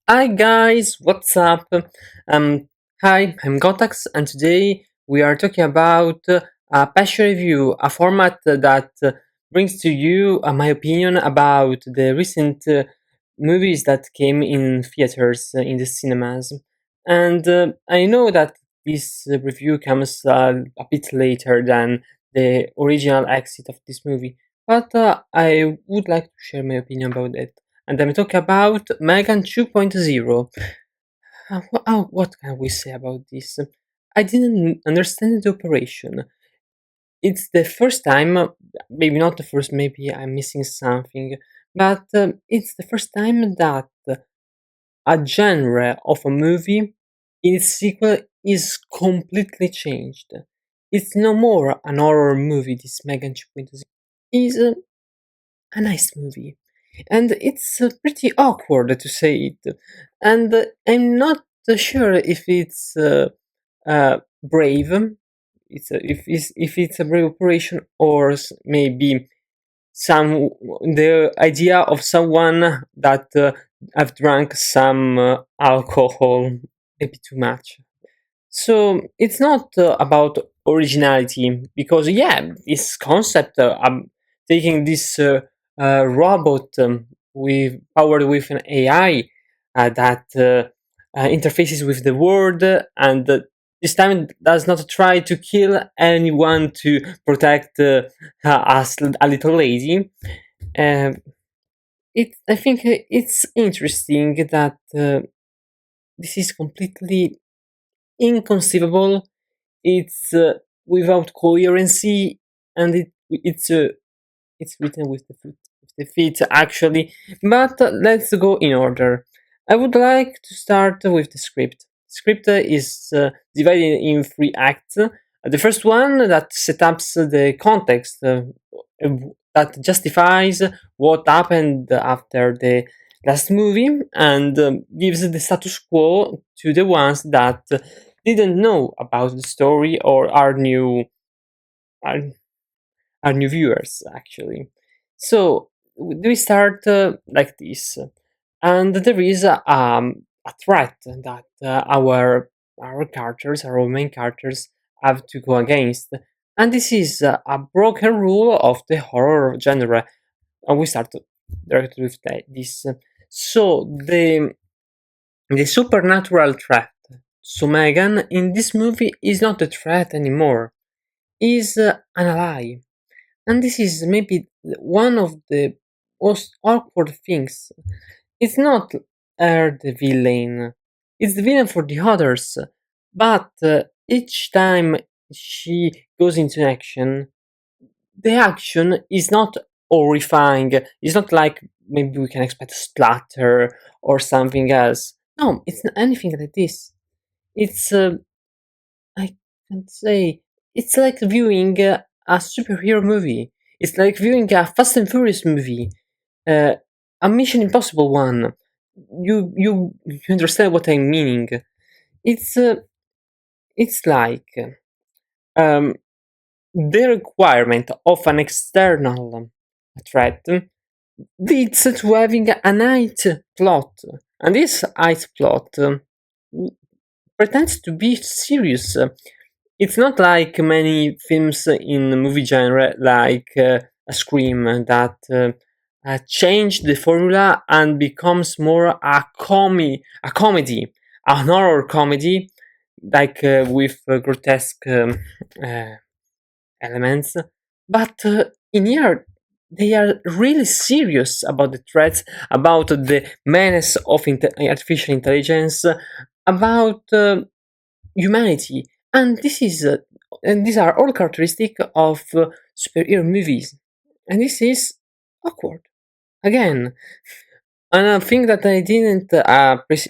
Hi guys, what's up? Um, Hi, I'm Gotax, and today we are talking about a passion review, a format that brings to you my opinion about the recent movies that came in theaters in the cinemas. And I know that this review comes a bit later than the original exit of this movie, but I would like to share my opinion about it and then we talk about Megan 2.0. What can we say about this? I didn't understand the operation. It's the first time, maybe not the first, maybe I'm missing something, but it's the first time that a genre of a movie in its sequel is completely changed. It's no more an horror movie, this Megan 2.0. It's a nice movie. And it's pretty awkward to say it. And I'm not sure if it's brave. If it's a brave operation or maybe some the idea of someone that have drunk some alcohol maybe too much. So it's not about originality because yeah, this concept taking this robot with powered with an AI that interfaces with the world and this time does not try to kill anyone to protect us a little lady. Um I think it's interesting that this is completely inconceivable. It's without coherency, and it's written with the feet actually. But let's go in order. I would like to start with the script. Script is divided in three acts. The first one that sets up the context that justifies what happened after the last movie and gives the status quo to the ones that didn't know about the story or are, are new viewers actually. So we start like this, and there is a threat that our characters, our main characters, have to go against, and this is a broken rule of the horror genre. And we start directly with this. So the supernatural threat. So Megan in this movie is not a threat anymore. Is an ally. And this is maybe one of the most awkward things. It's not her the villain, it's the villain for the others. But each time she goes into action, the action is not horrifying. It's not like maybe we can expect a splatter or something else. No, it's not anything like this. It's I can't say. It's like viewing a superhero movie. It's like viewing a Fast and Furious movie, uh, a Mission Impossible one. You understand what I'm meaning? It's uh, it's like um, the requirement of an external threat leads to having a night plot, and this night plot pretends to be serious. It's not like many films in the movie genre, like a Scream, that change the formula and becomes more a comedy, a horror comedy, like with grotesque uh, elements. But in here, they are really serious about the threats, about the menace of artificial intelligence, about humanity, and these are all characteristic of superhero movies, and this is awkward again. Another thing that I didn't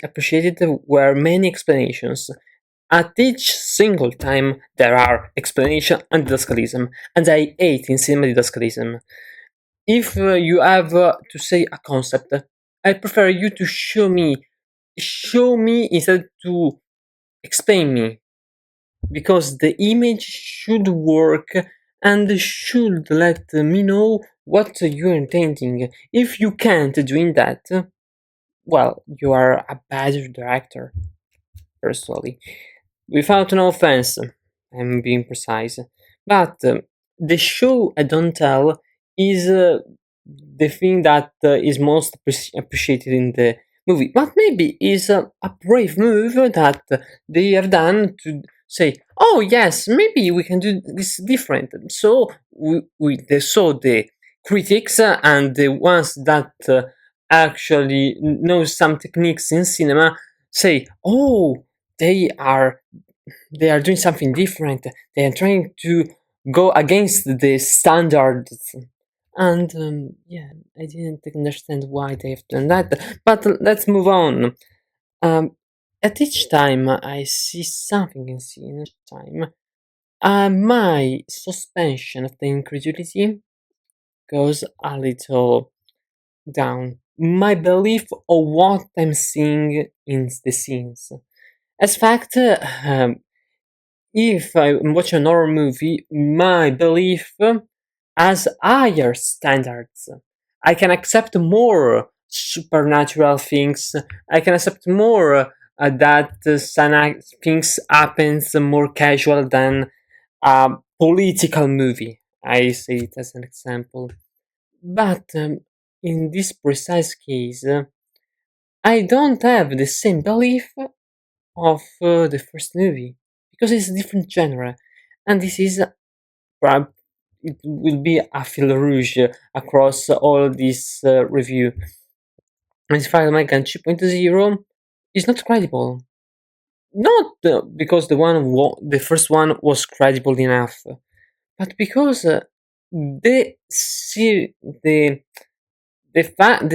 appreciate it were many explanations. At each single time there are explanation and didascalism, and I hate in cinema didascalism. If you have to say a concept, I prefer you to show me instead to explain me, because the image should work and should let me know what you're intending. If you can't doing that, well, you are a bad director, personally. Without no offense, I'm being precise. But the show I don't tell is the thing that is most appreciated in the movie. But maybe is a brave move that they have done to say, oh yes, maybe we can do this different. So they saw the critics and the ones that actually know some techniques in cinema say, oh, they are they are doing something different. They are trying to go against the standards. And yeah, I didn't understand why they've done that. But let's move on. Um, at each time I see something in scene, each time, my suspension of the incredulity goes a little down. My belief of what I'm seeing in the scenes. As fact, if I watch an horror movie, my belief has higher standards. I can accept more supernatural things. I can accept more that some things happens more casual than a political movie. I say it as an example. But in this precise case, I don't have the same belief of the first movie because it's a different genre, and this is prob- it will be a fil rouge across all this review. And Spider-Man 2.0 is not credible, not because the first one was credible enough, but because the the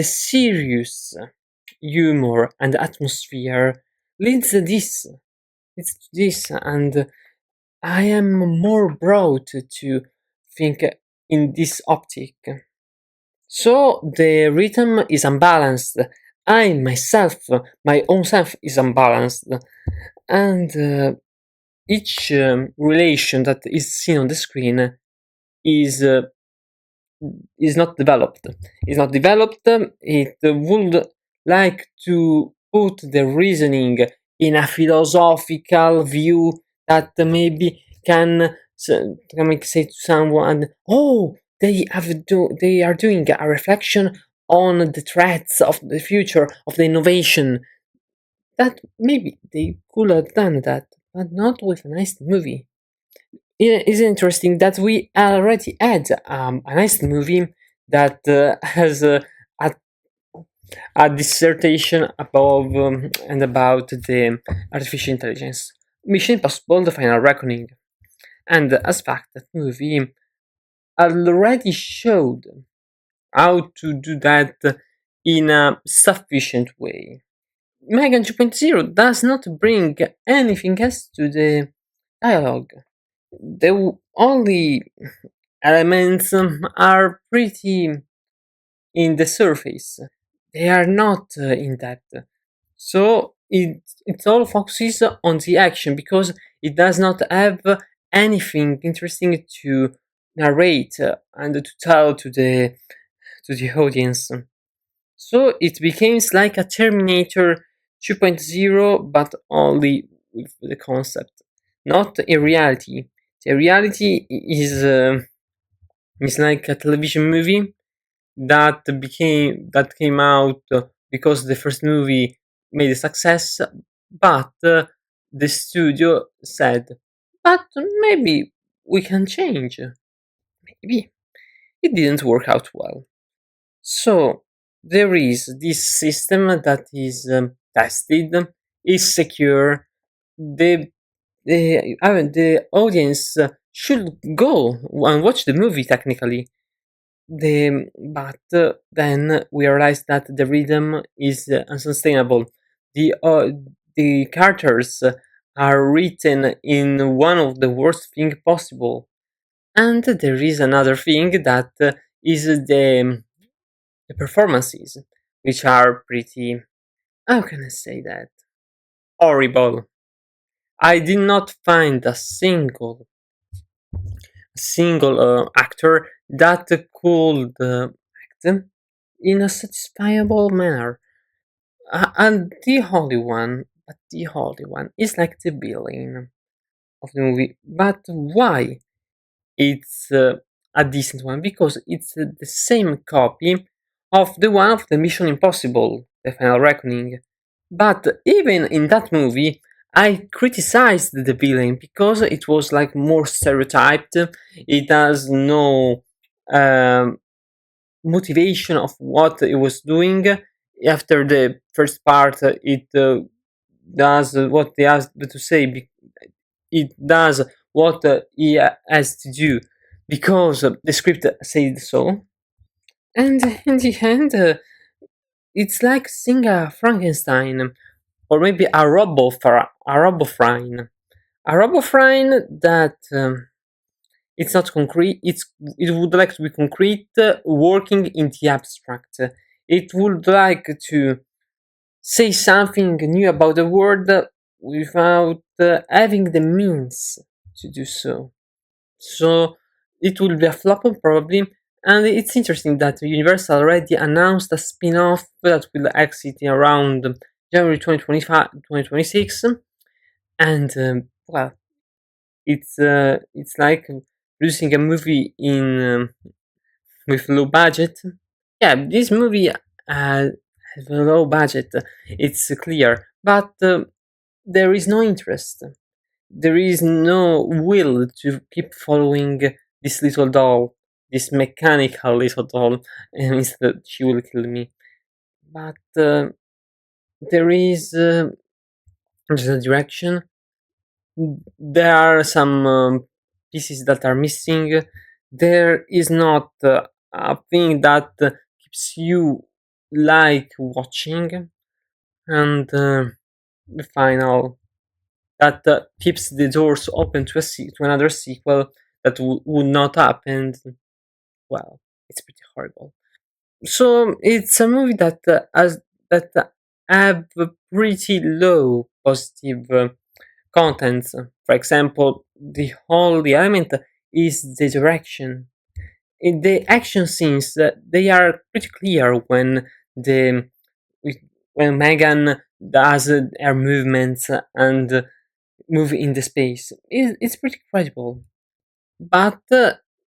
serious humor and atmosphere leads this, and I am more brought to think in this optic. So the rhythm is unbalanced. I myself, my own self, is unbalanced, and each relation that is seen on the screen is uh, is not developed. Is not developed. It would like to put the reasoning in a philosophical view that maybe can say to someone, "Oh, they are doing a reflection on the threats of the future of the innovation." That maybe they could have done that, but not with a nice movie. It is interesting that we already had a nice movie that has a dissertation above and about the artificial intelligence. Mission Impossible: The Final Reckoning, and as fact, that movie already showed how to do that in a sufficient way. Megan 2.0 does not bring anything else to the dialogue. The only elements are pretty in the surface. They are not in depth. So it all focuses on the action because it does not have anything interesting to narrate and to tell to the audience. So it becomes like a Terminator 2.0, but only with the concept, not a reality. The reality is like a television movie that came out because the first movie made a success, but the studio said, but maybe we can change. Maybe it didn't work out well. So there is this system that is tested, is secure. The audience should go and watch the movie technically. But then we realized that the rhythm is unsustainable. The characters are written in one of the worst thing possible, and there is another thing that is the performances, which are pretty. How can I say that? Horrible. I did not find a single actor that could act in a satisfiable manner. And the Holy One, but the Holy One is like the villain of the movie. But why it's a decent one? Because it's the same copy of the one of the Mission Impossible, The Final Reckoning. But even in that movie, I criticized the villain because it was like more stereotyped. It has no um, motivation of what it was doing. After the first part, it does what he has to say. It does what he has to do because the script said so. And in the end, it's like seeing a Frankenstein or maybe a Robofrine. A Robofrine that it's not concrete. It would like to be concrete, working in the abstract. It would like to say something new about the world without having the means to do so. So it will be a flop probably. And it's interesting that Universal already announced a spin-off that will exit around January 2025, 2026. And well, it's like producing a movie in with low budget. Yeah, this movie has a low budget. It's clear, but there is no interest. There is no will to keep following this little doll, this mechanical little doll, and instead she will kill me. But there is just a direction. There are some pieces that are missing. There is not a thing that keeps you like watching, and the final that keeps the doors open to to another sequel that would not happen. Well, it's pretty horrible. So it's a movie that has that have a pretty low positive contents. For example, the element is the direction. In the action scenes, they are pretty clear the when Megan does her movements and move in the space. It's pretty credible, but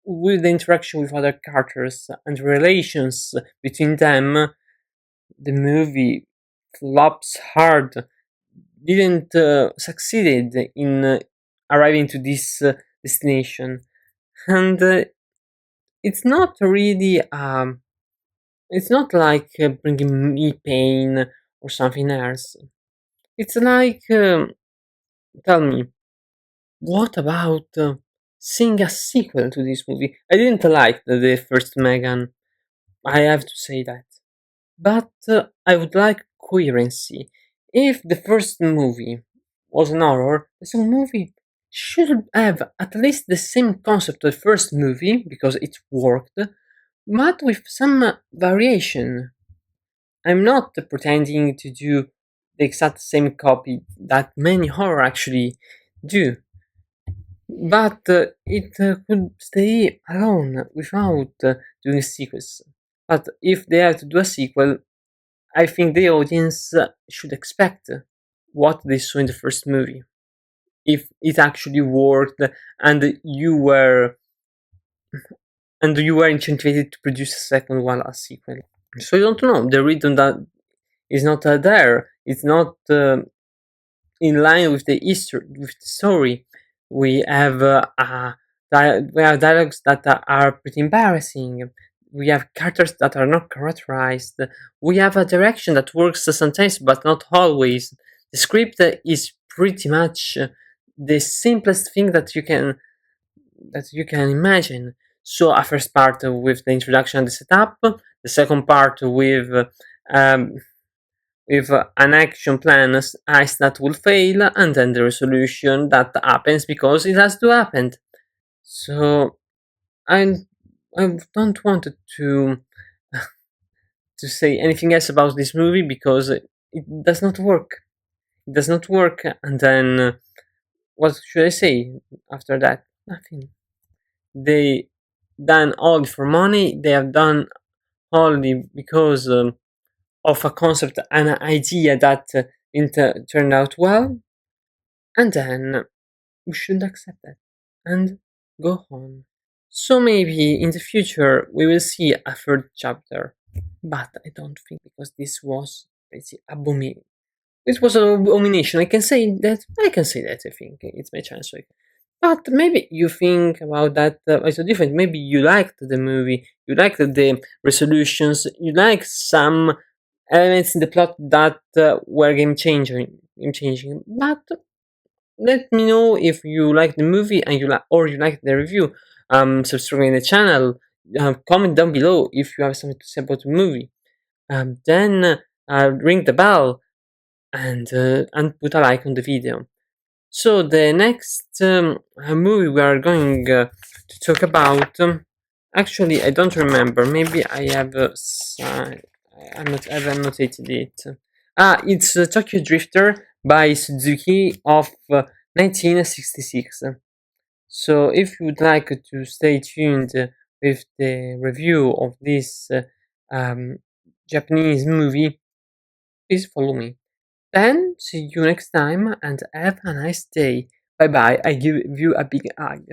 with the interaction with other characters and relations between them, the movie flops hard. Didn't succeeded in arriving to this destination, and it's not really it's not like bringing me pain or something else. It's like tell me, what about seeing a sequel to this movie? I didn't like the first Megan, I have to say that, but I would like coherency. If the first movie was an horror, the second movie should have at least the same concept of the first movie because it worked, but with some variation. I'm not pretending to do the exact same copy that many horror actually do, but it could stay alone without doing a sequel. But if they have to do a sequel, I think the audience should expect what they saw in the first movie. If it actually worked and you were incentivized to produce a second one, a sequel. So I don't know. The rhythm that is not there. It's not in line with the history, with the story. We have we have dialogues that are pretty embarrassing. We have characters that are not characterized. We have a direction that works sometimes, but not always. The script is pretty much the simplest thing that you can imagine. So a first part with the introduction and the setup, the second part um, with an action plan as that will fail, and then the resolution that happens because it has to happen. So I I don't want to say anything else about this movie because it does not work. It does not work, and then what should I say after that? Nothing. They done all for money. They have done only because of a concept, an idea that didn't turn out well, and then we should accept that and go on. So maybe in the future we will see a third chapter, but I don't think, because this was pretty abominable. This was an abomination. I can say that. I can say that. I think it's my chance. But maybe you think about that as a different. Maybe you liked the movie, you liked the resolutions, you like some elements in the plot that were game changing. But let me know if you like the movie and you like the review. Subscribe in the channel. Comment down below if you have something to say about the movie. Then ring the bell and put a like on the video. So the next movie we are going to talk about. Actually, I don't remember. Maybe I have. I've annotated it. It's Tokyo Drifter by Suzuki of 1966. So if you would like to stay tuned with the review of this um, Japanese movie, please follow me. Then see you next time and have a nice day. Bye bye. I give you a big hug.